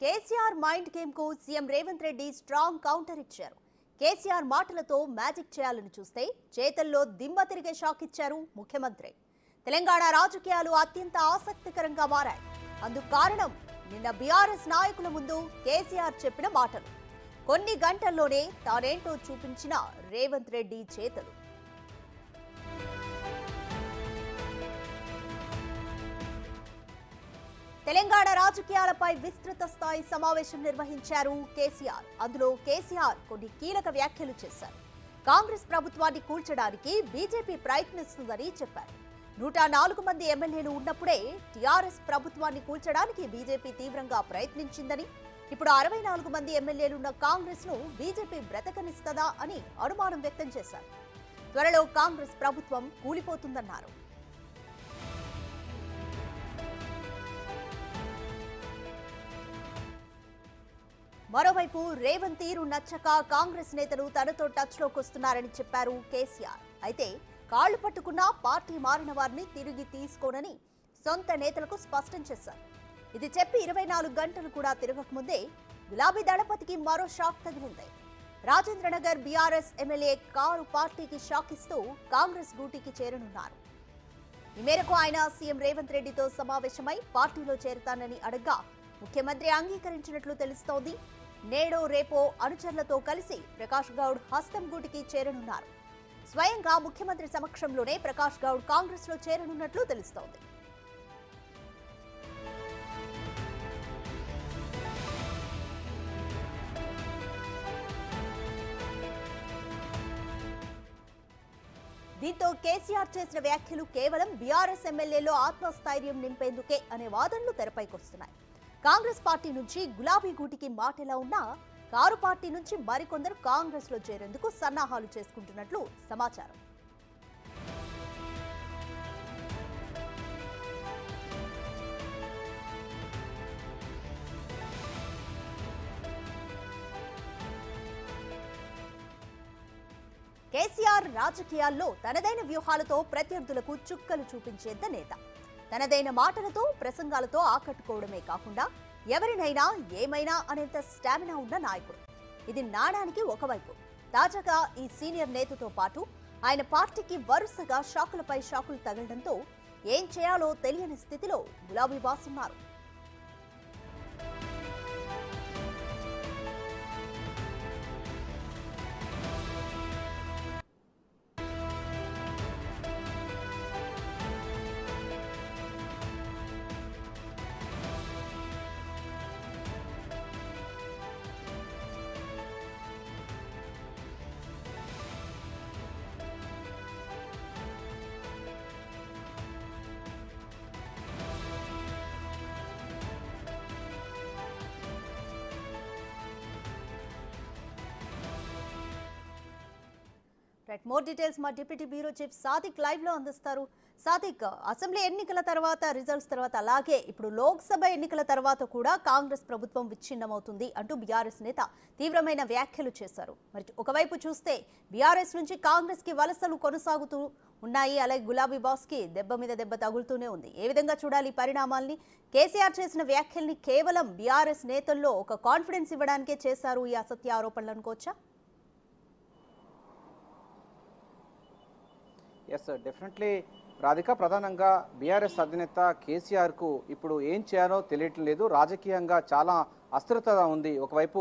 KCR mind game కు CM Revanth Reddy strong counter ఇచ్చారు. కేసీఆర్ మాటలతో మ్యాజిక్ చేయాలని చూస్తే చేతల్లో దిమ్మ తిరిగే షాక్ ఇచ్చారు ముఖ్యమంత్రి. తెలంగాణ రాజకీయాలు అత్యంత ఆసక్తికరంగా మారాయి. అందుకు కారణం నిన్న బీఆర్ఎస్ నాయకుల ముందు కేసీఆర్ చెప్పిన మాటలు. కొన్ని గంటల్లోనే తానేంటో చూపించిన రేవంత్ రెడ్డి చేతలు. తెలంగాణ రాజకీయాలపై విస్తృత స్థాయి సమావేశం నిర్వహించారు కేసీఆర్. అందులో కేసీఆర్ కొన్ని కీలక వ్యాఖ్యలు చేశారు. కాంగ్రెస్ ప్రభుత్వాన్ని కూల్చడానికి బీజేపీ ప్రయత్నిస్తుందని చెప్పారు. 104 మంది ఎమ్మెల్యేలు ఉన్నప్పుడే టీఆర్ఎస్ ప్రభుత్వాన్ని కూల్చడానికి బీజేపీ తీవ్రంగా ప్రయత్నించిందని, ఇప్పుడు 64 మంది ఎమ్మెల్యేలున్న కాంగ్రెస్ ను బీజేపీ బ్రతకనిస్తదా అని అనుమానం వ్యక్తం చేశారు. త్వరలో కాంగ్రెస్ ప్రభుత్వం కూలిపోతుందన్నారు. మరోవైపు రేవంత్ తీరు నచ్చక కాంగ్రెస్ నేతలు తనతో టచ్ లోకి వస్తున్నారని చెప్పారు కేసీఆర్. అయితే కాళ్లు పట్టుకున్నా పార్టీ మారిన వారిని తిరిగి తీసుకోనని సొంత నేతలకు స్పష్టం చేశారు. ఇది చెప్పి 24 గంటలు కూడా తిరగకముందే గులాబీ దళపతికి మరో షాక్ తగిలింది. రాజేంద్రనగర్ బీఆర్ఎస్ ఎమ్మెల్యే కారు పార్టీకి షాక్ ఇస్తూ కాంగ్రెస్ గూటికి చేరనున్నారు. ఈ మేరకు ఆయన సీఎం రేవంత్ రెడ్డితో సమావేశమై పార్టీలో చేరతానని అడగ్గా ముఖ్యమంత్రి అంగీకరించినట్లు తెలుస్తోంది. నేడో రేపో అనుచరులతో కలిసి ప్రకాష్ గౌడ్ హస్తం గూటికి చేరనున్నారు. స్వయంగా ముఖ్యమంత్రి సమక్షంలోనే ప్రకాష్ గౌడ్ కాంగ్రెస్ లో చేరనున్నట్లు తెలుస్తోంది. దీంతో కేసీఆర్ చేసిన వ్యాఖ్యలు కేవలం బీఆర్ఎస్ ఎమ్మెల్యేలో ఆత్మస్థైర్యం నింపేందుకే అనే వాదనలు తెరపైకొస్తున్నాయి. కాంగ్రెస్ పార్టీ నుంచి గులాబీ గూటికి మాటెలా ఉన్నా కారు పార్టీ నుంచి మరికొందరు కాంగ్రెస్ లో చేరేందుకు సన్నాహాలు చేసుకుంటున్నట్లు సమాచారం. కేసీఆర్ రాజకీయాల్లో తనదైన వ్యూహాలతో ప్రత్యర్థులకు చుక్కలు చూపించేంత నేత. తనదైన మాటలతో ప్రసంగాలతో ఆకట్టుకోవడమే కాకుండా ఎవరినైనా ఏమైనా అనేంత స్టామినా ఉన్న నాయకుడు. ఇది నాణానికి ఒకవైపు. తాజాగా ఈ సీనియర్ నేతతో పాటు ఆయన పార్టీకి వరుసగా షాకులపై షాకులు తగలడంతో ఏం చేయాలో తెలియని స్థితిలో గులాబీ బాస్ ఉన్నారు. మోర్ డీటెయిల్స్ మా deputy bureau chief Sadiq live లో అందిస్తారు. సాదిక్, అసెంబ్లీ ఎన్నికల తర్వాత రిజల్ట్స్ తర్వాత అలాగే ఇప్పుడు లోక్సభ ఎన్నికల తర్వాత కూడా కాంగ్రెస్ ప్రభుత్వం విచ్ఛిన్నమవుతుంది అంటూ బీఆర్ఎస్ నేత తీవ్రమైన వ్యాఖ్యలు చేశారు. మరి ఒకవైపు చూస్తే బీఆర్ఎస్ నుంచి కాంగ్రెస్ కి వలసలు కొనసాగుతూ ఉన్నాయి. అలాగే గులాబీ బాస్ కి దెబ్బ మీద దెబ్బ తగులుతూనే ఉంది. ఏ విధంగా చూడాలి ఈ పరిణామాల్ని? కేసీఆర్ చేసిన వ్యాఖ్యల్ని కేవలం బీఆర్ఎస్ నేతల్లో ఒక కాన్ఫిడెన్స్ ఇవ్వడానికే చేశారు ఈ అసత్య ఆరోపణలు అనుకోవచ్చా? Yes, definitely Radhika. ప్రధానంగా బీఆర్ఎస్ అధినేత కేసీఆర్కు ఇప్పుడు ఏం చేయాలో తెలియటం లేదు. రాజకీయంగా చాలా అస్థిరత ఉంది. ఒకవైపు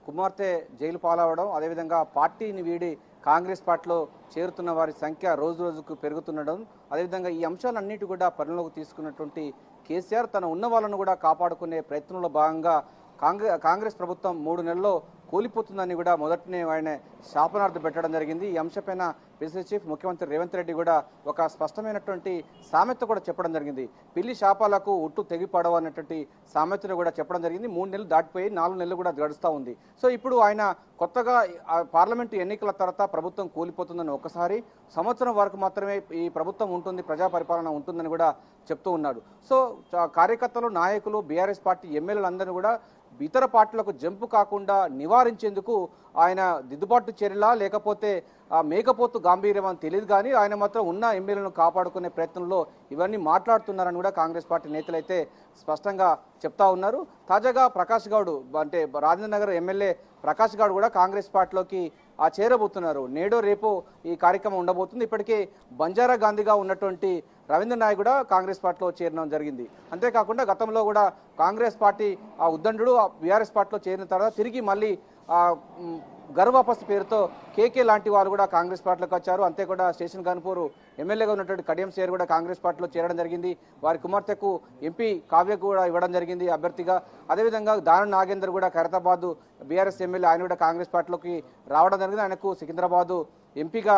కుమార్తె జైలు పాలవడం, అదేవిధంగా పార్టీని వీడి కాంగ్రెస్ పార్టీలో చేరుతున్న వారి సంఖ్య రోజు రోజుకు పెరుగుతుండడం, అదేవిధంగా ఈ అంశాలన్నిటి కూడా పరిగణలోకి తీసుకున్నటువంటి కేసీఆర్ తన ఉన్న వాళ్ళను కూడా కాపాడుకునే ప్రయత్నంలో భాగంగా కాంగ్రెస్ ప్రభుత్వం 3 నెలల్లో కూలిపోతుందని కూడా మొదటినే ఆయన శాపనార్థం పెట్టడం జరిగింది. ఈ అంశంపైన పిసిసి చీఫ్ ముఖ్యమంత్రి రేవంత్ రెడ్డి కూడా ఒక స్పష్టమైనటువంటి సామెత కూడా చెప్పడం జరిగింది. పిల్లి శాపాలకు ఉట్టు తెగిపడవు అన్నటువంటి సామెతను కూడా చెప్పడం జరిగింది. 3 నెలలు దాటిపోయి 4 నెలలు కూడా గడుస్తూ ఉంది. సో ఇప్పుడు ఆయన కొత్తగా పార్లమెంటు ఎన్నికల తర్వాత ప్రభుత్వం కూలిపోతుందని ఒకసారి, సంవత్సరం వరకు మాత్రమే ఈ ప్రభుత్వం ఉంటుంది, ప్రజా పరిపాలన ఉంటుందని కూడా చెప్తూ ఉన్నాడు. సో కార్యకర్తలు, నాయకులు, బీఆర్ఎస్ పార్టీ ఎమ్మెల్యేలందరూ కూడా ఇతర పార్టీలకు జంపు కాకుండా నివారించేందుకు ఆయన దిద్దుబాటు చర్యలా లేకపోతే మేకపోతు గాంభీర్యం అని తెలియదు, కానీ ఆయన మాత్రం ఉన్న ఎమ్మెల్యేలను కాపాడుకునే ప్రయత్నంలో ఇవన్నీ మాట్లాడుతున్నారని కూడా కాంగ్రెస్ పార్టీ నేతలు అయితే స్పష్టంగా చెప్తా ఉన్నారు. తాజాగా ప్రకాష్ గౌడ్ అంటే రాజేంద్ర నగర్ ఎమ్మెల్యే ప్రకాష్ గౌడ్ కూడా కాంగ్రెస్ పార్టీలోకి చేరబోతున్నారు. నేడో రేపో ఈ కార్యక్రమం ఉండబోతుంది. ఇప్పటికే బంజారా గాంధీగా ఉన్నటువంటి రవీంద్ర నాయక్ కూడా కాంగ్రెస్ పార్టీలో చేరడం జరిగింది. అంతేకాకుండా గతంలో కూడా కాంగ్రెస్ పార్టీ ఉద్దండు బీఆర్ఎస్ పార్టీలో చేరిన తర్వాత తిరిగి మళ్ళీ గర్వాపస్ పేరుతో కేకే లాంటి వాళ్ళు కూడా కాంగ్రెస్ పార్టీలోకి వచ్చారు. అంతే కూడా స్టేషన్ గన్పూర్ ఎమ్మెల్యేగా ఉన్నటువంటి కడియం సేర్ కూడా కాంగ్రెస్ పార్టీలో చేరడం జరిగింది. వారి కుమార్తెకు ఎంపీ కావ్యకు కూడా ఇవ్వడం జరిగింది అభ్యర్థిగా. అదేవిధంగా దానం నాగేందర్ కూడా ఖైరతాబాద్ బీఆర్ఎస్ ఎమ్మెల్యే, ఆయన కూడా కాంగ్రెస్ పార్టీలోకి రావడం జరిగింది. ఆయనకు సికింద్రాబాద్ ఎంపీగా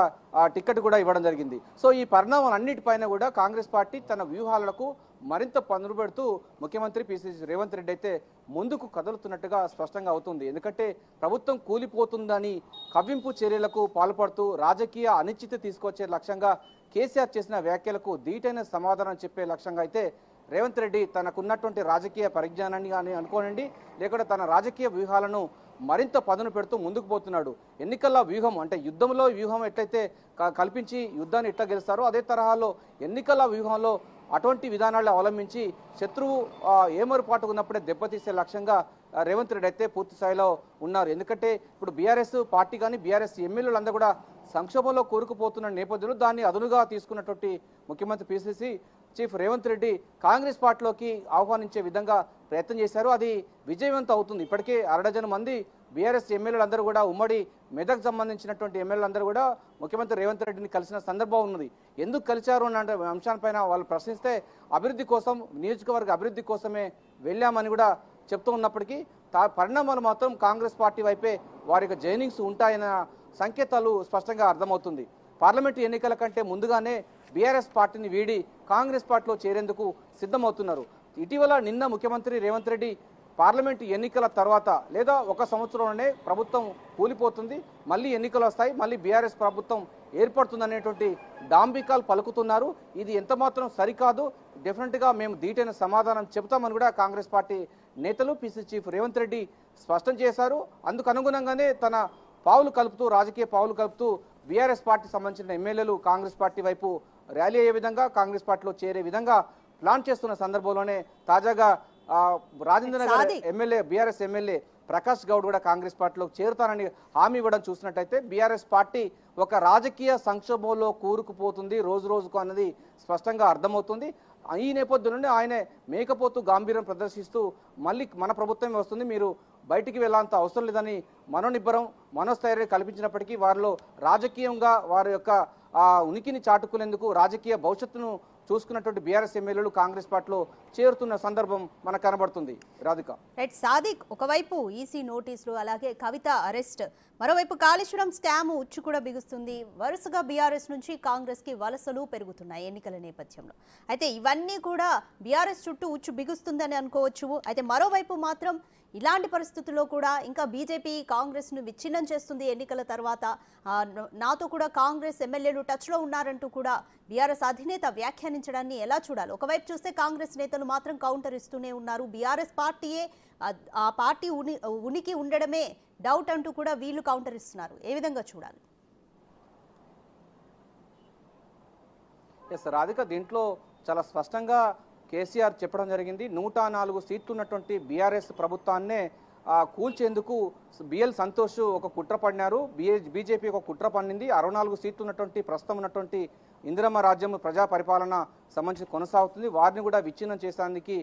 టికెట్ కూడా ఇవ్వడం జరిగింది. సో ఈ పరిణామాలన్నిటిపైన కూడా కాంగ్రెస్ పార్టీ తన వ్యూహాలకు మరింత పనులు పెడుతూ ముఖ్యమంత్రి పిసిసి రేవంత్ రెడ్డి అయితే ముందుకు కదులుతున్నట్టుగా స్పష్టంగా అవుతుంది. ఎందుకంటే ప్రభుత్వం కూలిపోతుందని కవ్వింపు చర్యలకు పాల్పడుతూ రాజకీయ అనిశ్చితి తీసుకొచ్చే లక్ష్యంగా కేసీఆర్ చేసిన వ్యాఖ్యలకు ధీటైన సమాధానం చెప్పే లక్ష్యంగా అయితే రేవంత్ రెడ్డి తనకున్నటువంటి రాజకీయ పరిజ్ఞానాన్ని కానీ అనుకోనండి, లేకుంటే తన రాజకీయ వ్యూహాలను మరింత పదును పెడుతూ ముందుకు పోతున్నాడు. ఎన్నికల వ్యూహం అంటే యుద్ధంలో వ్యూహం ఎట్లయితే కల్పించి యుద్ధాన్ని ఎట్లా గెలుస్తారో అదే తరహాలో ఎన్నికల వ్యూహంలో అటువంటి విధానాలు అవలంబించి శత్రువు ఏమరుపాటు ఉన్నప్పుడే దెబ్బతీసే లక్ష్యంగా రేవంత్ రెడ్డి అయితే పూర్తి స్థాయిలో ఉన్నారు. ఎందుకంటే ఇప్పుడు బీఆర్ఎస్ పార్టీ కానీ బీఆర్ఎస్ ఎమ్మెల్యేలందరూ కూడా సంక్షోభంలో కూరుకుపోతున్న నేపథ్యంలో దాన్ని అదునుగా తీసుకున్నటువంటి ముఖ్యమంత్రి పిసిసి చీఫ్ రేవంత్ రెడ్డి కాంగ్రెస్ పార్టీలోకి ఆహ్వానించే విధంగా ప్రయత్నం చేశారు. అది విజయవంతం అవుతుంది. ఇప్పటికే 60 మంది బీఆర్ఎస్ ఎమ్మెల్యేలందరూ కూడా ఉమ్మడి మెదక్ సంబంధించినటువంటి ఎమ్మెల్యేలందరూ కూడా ముఖ్యమంత్రి రేవంత్ రెడ్డిని కలిసిన సందర్భం ఉన్నది. ఎందుకు కలిశారు అన్న అంశాలపైన వాళ్ళు ప్రశ్నిస్తే అభివృద్ధి కోసం, నియోజకవర్గ అభివృద్ధి కోసమే వెళ్ళామని కూడా చెప్తూ ఉన్నప్పటికీ పరిణామాలు మాత్రం కాంగ్రెస్ పార్టీ వైపే వారి యొక్క జైనింగ్స్ ఉంటాయన్న సంకేతాలు స్పష్టంగా అర్థమవుతుంది. పార్లమెంటు ఎన్నికల కంటే ముందుగానే బీఆర్ఎస్ పార్టీని వీడి కాంగ్రెస్ పార్టీలో చేరేందుకు సిద్ధమవుతున్నారు. ఇటీవల నిన్న ముఖ్యమంత్రి రేవంత్ రెడ్డి పార్లమెంటు ఎన్నికల తర్వాత లేదా ఒక సంవత్సరంలోనే ప్రభుత్వం కూలిపోతుంది, మళ్ళీ ఎన్నికలు వస్తాయి, మళ్ళీ బీఆర్ఎస్ ప్రభుత్వం ఏర్పడుతుందనేటువంటి డాంబికాలు పలుకుతున్నారు. ఇది ఎంతమాత్రం సరికాదు, డెఫినెట్గా మేము ధీటైన సమాధానం చెబుతామని కూడా కాంగ్రెస్ పార్టీ నేతలు పిసిసి చీఫ్ రేవంత్ రెడ్డి స్పష్టం చేశారు. అందుకు అనుగుణంగానే తన రాజకీయ పావులు కలుపుతూ బీఆర్ఎస్ పార్టీ సంబంధించిన ఎమ్మెల్యేలు కాంగ్రెస్ పార్టీ వైపు ర్యాలీ అయ్యే విధంగా, కాంగ్రెస్ పార్టీలో చేరే విధంగా ప్లాన్ చేస్తున్న సందర్భంలోనే తాజాగా Rajendra Nagar MLA BRS MLA Prakash Goud కూడా కాంగ్రెస్ పార్టీలో చేరుతానని హామీ ఇవ్వడం చూసినట్టయితే బీఆర్ఎస్ పార్టీ ఒక రాజకీయ సంక్షోభంలో కూరుకుపోతుంది రోజు రోజుకు అన్నది స్పష్టంగా అర్థమవుతుంది. ఈ నేపథ్యంలోనే ఆయన మేకపోతు గాంభీర్యం ప్రదర్శిస్తూ మళ్ళీ మన ప్రభుత్వమే వస్తుంది, మీరు బయటికి వెళ్ళాలంత అవసరం లేదని మనోస్థైర్యం కల్పించినప్పటికీ వారిలో రాజకీయంగా వారి యొక్క ఉనికిని చాటుకునేందుకు రాజకీయ భవిష్యత్తును చూసుకున్నటువంటి బీఆర్ఎస్ ఎమ్మెల్యేలు కాంగ్రెస్ పార్టీలో చేరుతున్న సందర్భం మనకు కనబడుతుంది. రాధిక. రైట్ సాదిక్, ఒకవైపు ఈసీ నోటీసులు, అలాగే కవిత అరెస్ట్, మరోవైపు కాళేశ్వరం స్కామ్ ఉచ్చు కూడా బిగుస్తుంది. వరుసగా బీఆర్ఎస్ నుంచి కాంగ్రెస్ కి వలసలు పెరుగుతున్నాయి ఎన్నికల నేపథ్యంలో. అయితే ఇవన్నీ కూడా బీఆర్ఎస్ చుట్టూ ఉచ్చు బిగుస్తుందని అనుకోవచ్చు. అయితే మరోవైపు మాత్రం ఇలాంటి పరిస్థితుల్లో కూడా ఇంకా బీజేపీ కాంగ్రెస్ను విచ్ఛిన్నం చేస్తుంది ఎన్నికల తర్వాత, నాతో కూడా కాంగ్రెస్ ఎమ్మెల్యేలు టచ్లో ఉన్నారంటూ కూడా బీఆర్ఎస్ అధినేత వ్యాఖ్యానించడాన్ని ఎలా చూడాలి? ఒకవైపు చూస్తే కాంగ్రెస్ నేతలు మాత్రం కౌంటర్ ఇస్తూనే ఉన్నారు. బీఆర్ఎస్ పార్టీయే ఆ పార్టీ ఉనికి ఉండడమే డౌట్ అంటూ కూడా వీళ్ళు కౌంటర్ ఇస్తున్నారు. ఏ విధంగా చూడాలి? ఎస్ రాధిక, దీంట్లో చాలా స్పష్టంగా కేసీఆర్ చెప్పడం జరిగింది. 104 సీట్లు ఉన్నటువంటి బీఆర్ఎస్ ప్రభుత్వాన్నే కూల్చేందుకు బిఎల్ సంతోష్ ఒక కుట్ర పడినారు, బీజేపీ ఒక కుట్ర పన్నింది. 64 సీట్లు ఉన్నటువంటి ప్రస్తుతం ఉన్నటువంటి ఇందిరమ్మ రాజ్యం ప్రజా పరిపాలన సంబంధించి కొనసాగుతుంది, వారిని కూడా విచ్ఛిన్నం చేసేందుకు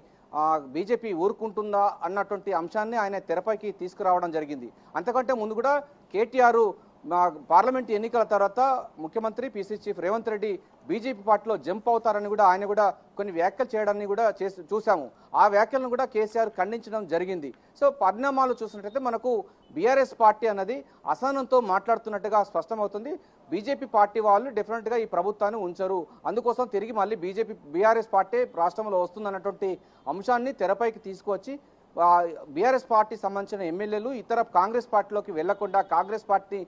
బీజేపీ ఊరుకుంటుందా అన్నటువంటి అంశాన్ని ఆయన తెరపైకి తీసుకురావడం జరిగింది. అంతకంటే ముందు కూడా కేటీఆర్ పార్లమెంట్ ఎన్నికల తర్వాత ముఖ్యమంత్రి PCC chief Revanth Reddy BJP పార్టీలో జంప్ అవుతారని కూడా ఆయన కూడా కొన్ని వ్యాఖ్యలు చేయడాన్ని కూడా చూసాము. ఆ వ్యాఖ్యలను కూడా కేసీఆర్ ఖండించడం జరిగింది. సో పరిణామాలు చూసినట్టయితే మనకు బీఆర్ఎస్ పార్టీ అన్నది అసహనంతో మాట్లాడుతున్నట్టుగా స్పష్టమవుతుంది. బీజేపీ పార్టీ వాళ్ళు డెఫినెట్గా ఈ ప్రభుత్వాన్ని ఉంచరు, అందుకోసం తిరిగి మళ్ళీ బీఆర్ఎస్ పార్టీ రాష్ట్రంలో వస్తుందన్నటువంటి అంశాన్ని తెరపైకి తీసుకువచ్చి బీఆర్ఎస్ పార్టీ సంబంధించిన ఎమ్మెల్యేలు ఇతర కాంగ్రెస్ పార్టీలోకి వెళ్లకుండా, కాంగ్రెస్ పార్టీ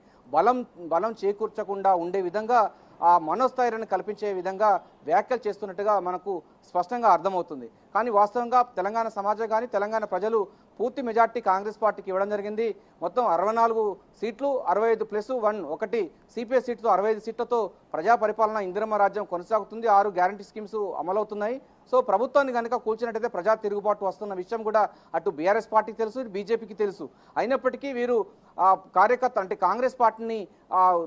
బలం చేకూర్చకుండా ఉండే విధంగా ఆ మనోస్థైర్యాన్ని కల్పించే విధంగా వ్యాఖ్యలు చేస్తున్నట్టుగా మనకు స్పష్టంగా అర్థమవుతుంది. కానీ వాస్తవంగా తెలంగాణ సమాజం కానీ తెలంగాణ ప్రజలు పూర్తి మెజార్టీ కాంగ్రెస్ పార్టీకి ఇవ్వడం జరిగింది. మొత్తం 64 సీట్లు 65+1 సిపిఐ సీట్తో 65 సీట్లతో ప్రజా పరిపాలన ఇందిరమ్మ రాజ్యం కొనసాగుతుంది. 6 గ్యారంటీ స్కీమ్స్ అమలవుతున్నాయి. సో ప్రభుత్వాన్ని కనుక కూల్చినట్టయితే ప్రజా తిరుగుబాటు వస్తున్న విషయం కూడా అటు బీఆర్ఎస్ పార్టీకి తెలుసు, బీజేపీకి తెలుసు. అయినప్పటికీ వీరు కార్యకర్త అంటే కాంగ్రెస్ పార్టీని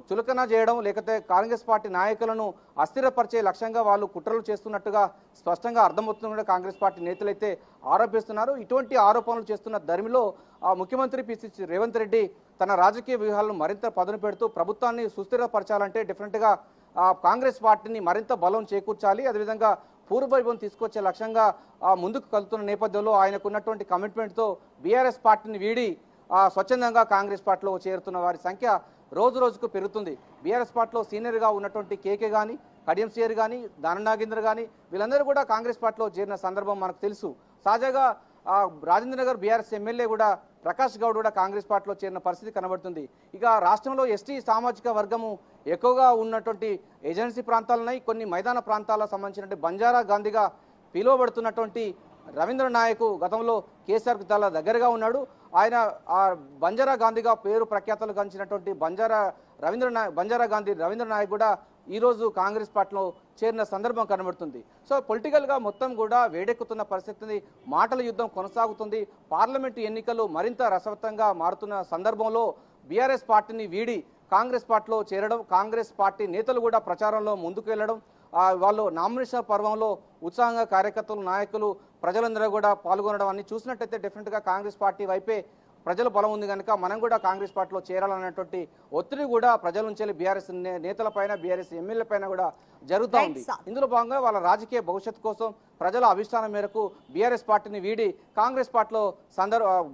చులకన చేయడం, లేకపోతే కాంగ్రెస్ పార్టీ నాయకులను అస్థిరపరిచే లక్ష్యంగా వాళ్ళు కుట్రలు చేస్తున్నట్టుగా స్పష్టంగా అర్థమవుతుంది. కాంగ్రెస్ పార్టీ నేతలైతే ఆరోపిస్తున్నారు. ఇటువంటి ఆరోపణలు చేస్తున్న ధర్మిలో ముఖ్యమంత్రి పిసిసి రేవంత్ రెడ్డి తన రాజకీయ వ్యూహాలను మరింత పదును పెడుతూ ప్రభుత్వాన్ని సుస్థిరపరచాలంటే డెఫినెట్గా కాంగ్రెస్ పార్టీని మరింత బలం చేకూర్చాలి. అదేవిధంగా పూర్వవైభవం తీసుకొచ్చే లక్ష్యంగా ముందుకు కలుతున్న నేపథ్యంలో ఆయనకున్నటువంటి కమిట్మెంట్తో బీఆర్ఎస్ పార్టీని వీడి స్వచ్ఛందంగా కాంగ్రెస్ పార్టీలో చేరుతున్న వారి సంఖ్య రోజు రోజుకు పెరుగుతుంది. బీఆర్ఎస్ పార్టీలో సీనియర్గా ఉన్నటువంటి కేకే కానీ, కడియం సీఆర్ కానీ, దానం నాగేంద్ర కానీ వీళ్ళందరూ కూడా కాంగ్రెస్ పార్టీలో చేరిన సందర్భం మనకు తెలుసు. తాజాగా రాజేంద్ర నగర్ బీఆర్ఎస్ ఎమ్మెల్యే కూడా ప్రకాష్ గౌడ్ కూడా కాంగ్రెస్ పార్టీలో చేరిన పరిస్థితి కనబడుతుంది. ఇక రాష్ట్రంలో ఎస్టీ సామాజిక వర్గము ఎక్కువగా ఉన్నటువంటి ఏజెన్సీ ప్రాంతాలున్నాయి. కొన్ని మైదాన ప్రాంతాలకు సంబంధించినటువంటి బంజారా గాంధీగా పిలువబడుతున్నటువంటి రవీంద్ర నాయక్ గతంలో కేసీఆర్కు చాలా దగ్గరగా ఉన్నాడు. ఆయన బంజారా గాంధీగా పేరు ప్రఖ్యాతలు గంచినటువంటి బంజారా గాంధీ రవీంద్ర నాయక్ కూడా ఈరోజు కాంగ్రెస్ పార్టీలో చేరిన సందర్భం కనబడుతుంది. సో పొలిటికల్గా మొత్తం కూడా వేడెక్కుతున్న పరిస్థితిని, మాటల యుద్ధం కొనసాగుతుంది. పార్లమెంటు ఎన్నికలు మరింత రసవత్తంగా మారుతున్న సందర్భంలో బీఆర్ఎస్ పార్టీని వీడి కాంగ్రెస్ పార్టీలో చేరడం, కాంగ్రెస్ పార్టీ నేతలు కూడా ప్రచారంలో ముందుకు వెళ్ళడం, వాళ్ళు నామినేషన్ పర్వంలో ఉత్సాహంగా కార్యకర్తలు, నాయకులు, ప్రజలందరూ కూడా పాల్గొనడం అన్ని చూసినట్టయితే డెఫినెట్గా కాంగ్రెస్ పార్టీ వైపే ప్రజల బలం ఉంది కనుక మనం కూడా కాంగ్రెస్ పార్టీలో చేరాలన్నటువంటి ఒత్తిడి కూడా ప్రజల నుంచి బీఆర్ఎస్ నేతలపైన, బీఆర్ఎస్ ఎమ్మెల్యేలపైన కూడా జరుగుతూ ఉంది. ఇందులో భాగంగా వాళ్ళ రాజకీయ భవిష్యత్తు కోసం ప్రజల అభిష్టానం మేరకు బీఆర్ఎస్ పార్టీని వీడి కాంగ్రెస్ పార్టీలో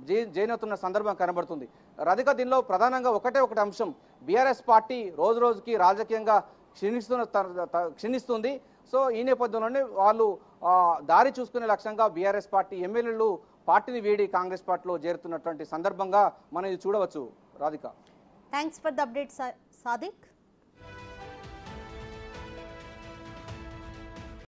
జాయిన్ అవుతున్న సందర్భం కనబడుతుంది. రాధిక, దీనిలో ప్రధానంగా ఒకటే అంశం, బీఆర్ఎస్ పార్టీ రోజు రోజుకి రాజకీయంగా క్షీణిస్తుంది. సో ఈ నేపథ్యంలోనే వాళ్ళు దారి చూసుకునే లక్ష్యంగా బీఆర్ఎస్ పార్టీ ఎమ్మెల్యేలు పార్టీని వీడి కాంగ్రెస్ పార్టీలో చేరుతున్నటువంటి సందర్భంగా మనం ఇది చూడవచ్చు. Radhika, thanks for the update Sadiq.